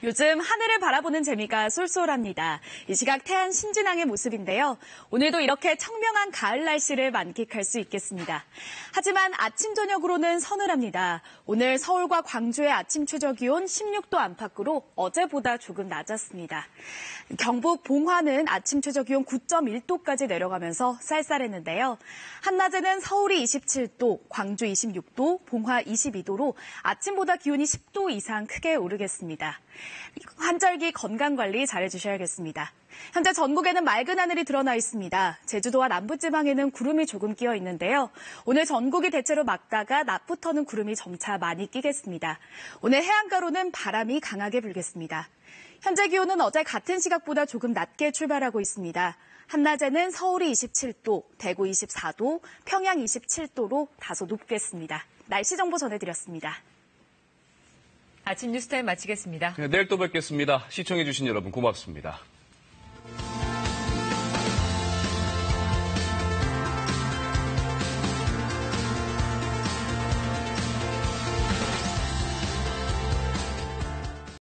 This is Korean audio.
요즘 하늘을 바라보는 재미가 쏠쏠합니다. 이 시각 태안 신진항의 모습인데요. 오늘도 이렇게 청명한 가을 날씨를 만끽할 수 있겠습니다. 하지만 아침 저녁으로는 서늘합니다. 오늘 서울과 광주의 아침 최저 기온 16도 안팎으로 어제보다 조금 낮았습니다. 경북 봉화는 아침 최저 기온 9.1도까지 내려가면서 쌀쌀했는데요. 한낮에는 서울이 27도, 광주 26도, 봉화 22도로 아침보다 기온이 10도 이상 크게 오르겠습니다. 환절기 건강관리 잘해주셔야겠습니다. 현재 전국에는 맑은 하늘이 드러나 있습니다. 제주도와 남부지방에는 구름이 조금 끼어 있는데요. 오늘 전국이 대체로 맑다가 낮부터는 구름이 점차 많이 끼겠습니다. 오늘 해안가로는 바람이 강하게 불겠습니다. 현재 기온은 어제 같은 시각보다 조금 낮게 출발하고 있습니다. 한낮에는 서울이 27도, 대구 24도, 평양 27도로 다소 높겠습니다. 날씨 정보 전해드렸습니다. 아침 뉴스타임 마치겠습니다. 내일 또 뵙겠습니다. 시청해주신 여러분 고맙습니다.